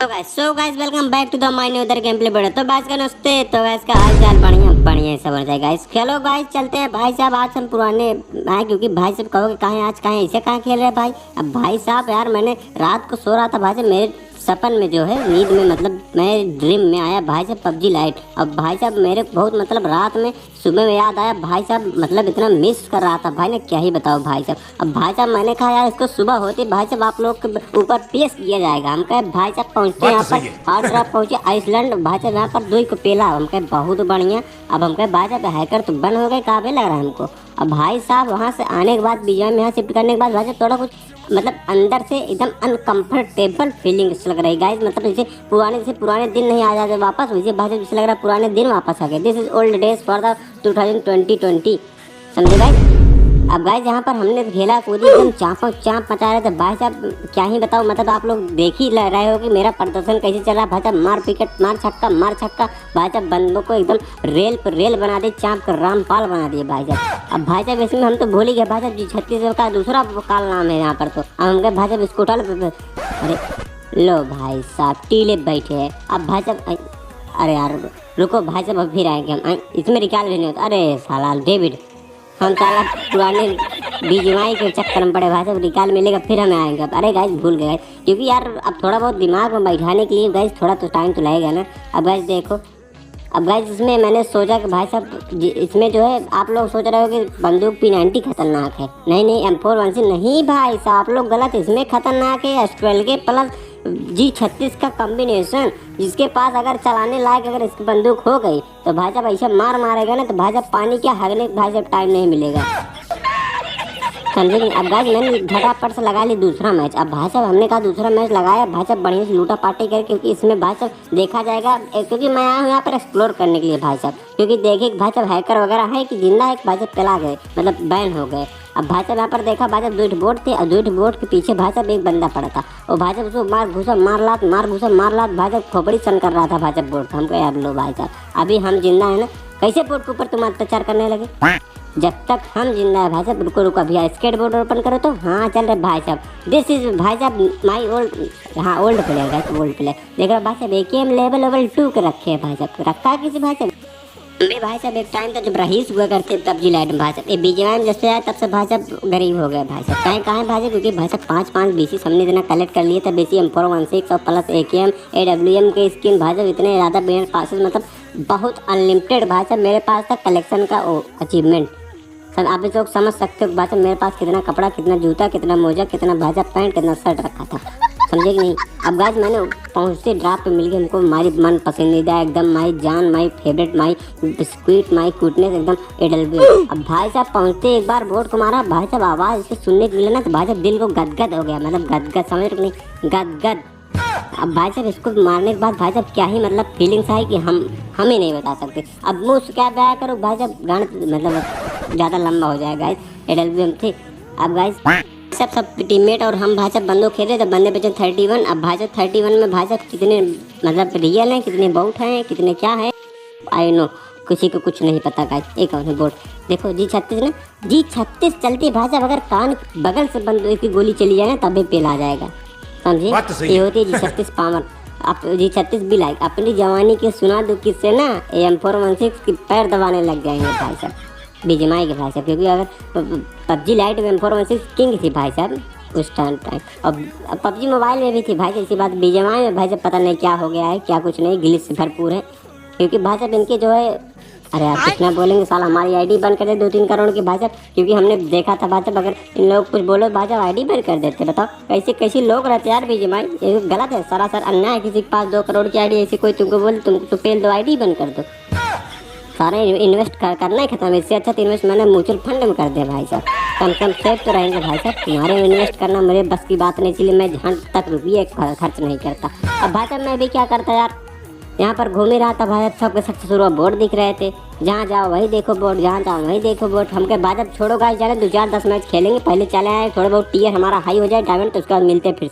So guys welcome back to the my new other game play video. तो guys का नमस्ते। तो guys का हाल चाल बढ़िया सब हो जाए गाइस। चलो गाइस चलते हैं भाई साहब। आज हम पुराने आए क्योंकि भाई साहब कहोगे कहाँ आज कहाँ ऐसे कहाँ खेल रहे भाई। अब भाई साहब यार मैंने रात को सो रहा था भाई साहब, मेरे सपन में जो है नींद में मतलब मैं ड्रीम में आया भाई साहब पबजी लाइट। अब भाई साहब मेरे बहुत मतलब रात में सुबह में याद आया भाई साहब, मतलब इतना मिस कर रहा था भाई ने क्या ही बताओ भाई साहब। अब भाई साहब मैंने कहा यार इसको सुबह होती भाई साहब आप लोग के ऊपर पेश किया जाएगा। हम कहे भाई साहब पहुँचते यहाँ पर हर तरफ पहुँचे आइसलैंड भाई साहब यहाँ पर 2 को पेला। हम कहे बहुत बढ़िया। अब हम कहे भाई साहब हैकर तो बंद हो गए काबे लग रहा है हमको। अब भाई साहब वहाँ से आने के बाद बीजे में यहाँ शिफ्ट करने के बाद भाई साहब थोड़ा कुछ मतलब अंदर से एकदम अनकंफर्टेबल फीलिंग लग रही गाइस। मतलब जैसे पुराने दिन नहीं आ जाते वापस, वैसे भाई साहब जैसे लग रहा है पुराने दिन वापस आ गए। This is old days for the 2020 समझे गाइस। अब गाइस यहाँ पर हमने खेला कूदी एकदम चाँप मचा रहे थे भाई साहब, क्या ही बताओ। मतलब आप लोग देख ही रहे हो कि मेरा प्रदर्शन कैसे चल रहा है भाई साहब। मार पिकेट मार छक्का भाई साहब बंदों को एकदम रेल पर रेल बना दिए, चाँप कर रामपाल बना दिए भाई साहब। अब भाई साहब इसमें हम तो भूल ही गए भाई साहब जी छत्तीसगढ़ का दूसरा काल नाम है यहाँ पर। तो अब हम कहे भाई साहब इसको उठा लो। अरे लो भाई साहब टीले बैठे हैं। अब भाई साहब अरे यार रुको भाई साहब अब फिर आएंगे हम, इसमें रिकॉल भी नहीं होता। अरे साला डेविड हम साला पुराने बीजवाई के चक्कर में पड़े भाई साहब, रिकॉल मिलेगा फिर हमें आएंगे। अब अरे गाइस भूल गए क्योंकि यार अब थोड़ा बहुत दिमाग में बैठाने के लिए गाइस थोड़ा तो टाइम तो लगेगा ना। अब गाइस देखो, अब गाइस इसमें मैंने सोचा कि भाई साहब इसमें जो है आप लोग सोच रहे हो कि बंदूक P90 खतरनाक है। नहीं M416 नहीं भाई साहब, आप लोग गलत। इसमें खतरनाक है S12 के प्लस G36 का कॉम्बिनेशन, जिसके पास अगर चलाने लायक अगर इसकी बंदूक हो गई तो भाई साहब ऐसा मारेगा ना तो भाई साहब पानी क्या हगने भाई साहब टाइम नहीं मिलेगा समझे। अब गाइस मैंने झटापट से लगा ली दूसरा मैच। अब भाई साहब हमने कहा दूसरा मैच लगाया भाई साहब बढ़िया से लूटा पार्टी कर, क्योंकि इसमें भाई साहब देखा जाएगा क्योंकि मैं आया हूँ यहाँ पर एक्सप्लोर करने के लिए भाई साहब। क्योंकि देखे भाई साहब हैकर वगैरह है कि जिंदा है भाई साहब पला गए मतलब बैन हो गए। अब भाई साहब यहाँ पर देखा भाई साहब 2 बोट थे और 2 बोट के पीछे भाई साहब एक बंदा पड़ा था और भाई साहब उसको मार घुसा मार लात भाई साहब खोपड़ी सन कर रहा था भाई साहब बोट। हमको यार लो भाई साहब अभी हम जिंदा है ना, कैसे बोट के ऊपर तुम अत्याचार करने लगे। जब तक हम जिंदा है भाई साहब रुको अभी स्केट बोर्ड ओपन करो तो हाँ चल रहे भाई साहब। दिस इज भाई साहब माई ओल्ड प्लेयर है ओल्ड प्लेयर। देख रहे भाई साहब AKM लेवल 2 के रखे हैं भाई साहब, रखा है किसी भाई साहब। मैं भाई साहब एक टाइम था जब रईस हुआ करते पबजी लाइट में भाई साहब, ये बीजेवाई में जब से आया तब से भाई साहब गरीब हो गए भाई साहब। कहाँ है भाई साहब क्योंकि भाई साहब 5 BC हमने इतना कलेक्ट कर लिए थे BC M416 और प्लस AKM AWM के स्किन भाई साहब इतने ज़्यादा बेन पासेस मतलब बहुत अनलिमिटेड भाई साहब मेरे पास था कलेक्शन का अचीवमेंट। सर आप लोग समझ सकते हो भाई साहब मेरे पास कितना कपड़ा कितना जूता कितना मोजा कितना भाई साहब पैंट कितना शर्ट रखा था समझे कि नहीं। अब गाइस मैंने पहुँचते ड्राप पे मिल गया हमको हमारी मन पसंदीदा एकदम माई जान my favourite my biscuit my cuteness एकदम AWM। अब भाई साहब पहुँचते एक बार बोट को मारा भाई साहब आवाज़ इससे सुनने के लिए ना तो भाई साहब दिल को गदगद हो गया, मतलब गदगद समझ रहे नहीं गदगद। अब भाई साहब इसको मारने के बाद भाई साहब क्या ही मतलब फीलिंग्स आई कि हम ही नहीं बता सकते। अब मुँह से क्या बया करो भाई साहब गाना मतलब ज़्यादा लंबा हो जाएगा गाइस AWM थे। अब गाइस सब टीममेट और हम भाई साहब बंदों खेल रहे थे, बंदे बचे 31। अब भाई साहब 31 में भाई साहब कितने मतलब रियल हैं कितने बोट हैं कितने क्या है आई नो किसी को कुछ नहीं पता गाइस। एक और बोट देखो G36 ना G36 चलती भाई साहब अगर कान बगल से बंदूक की गोली चली जाए ना तभी पेल आ जाएगा समझे। ये होती है G36 पावर। आप G36 भी लाइक अपनी जवानी के सुना दो किससे ना M416 की पैर दबाने लग जाएंगे भाई साहब बीजेमाई के भाई साहब। क्योंकि अगर पबजी लाइट में M416 किंग थी भाई साहब उस टाइम अब पबजी मोबाइल में भी थी भाई साहब। इसी बात बीजेमाई में भाई साहब पता नहीं क्या हो गया है क्या कुछ नहीं, गिलिच से भरपूर है। क्योंकि भाई साहब इनके जो है अरे यार कितना बोलेंगे साला हमारी ID बंद कर दे 2-3 करोड़ की भाई साहब। क्योंकि हमने देखा था भाई साहब अगर इन लोग कुछ बोलो भाई साहब ID बंद कर देते। बताओ कैसे लोग रहते यार बीजेमाई, ये गलत है सरासर अन्याय है। किसी के पास 2 करोड़ की ID ऐसी कोई तुमको बोले तुमको तो पेल दो ID बंद कर दो, सारे इन्वेस्ट करना ही खत्म। इससे अच्छा तो इन्वेस्ट मैंने म्यूचुअल फंड में कर दिया भाई साहब, कम से कम सेफ तो रहेंगे भाई साहब। तुम्हारे इन्वेस्ट करना मेरे बस की बात नहीं, इसलिए मैं जहाँ तक रुपये खर्च नहीं करता। अब भाई साहब मैं भी क्या करता यार यहाँ पर घूम ही रहा था भाई साहब, सबके सबसे शुरू बोर्ड दिख रहे थे, जहाँ जाओ वही देखो बोर्ड जहाँ जाओ वही देखो बोर्ड। हमके बाद अब छोड़ो गाइस जाने 2-4-10 मैच खेलेंगे, पहले चले आए थोड़ा बहुत टीयर हमारा हाई हो जाए डायमंड तो उसके बाद मिलते फिर।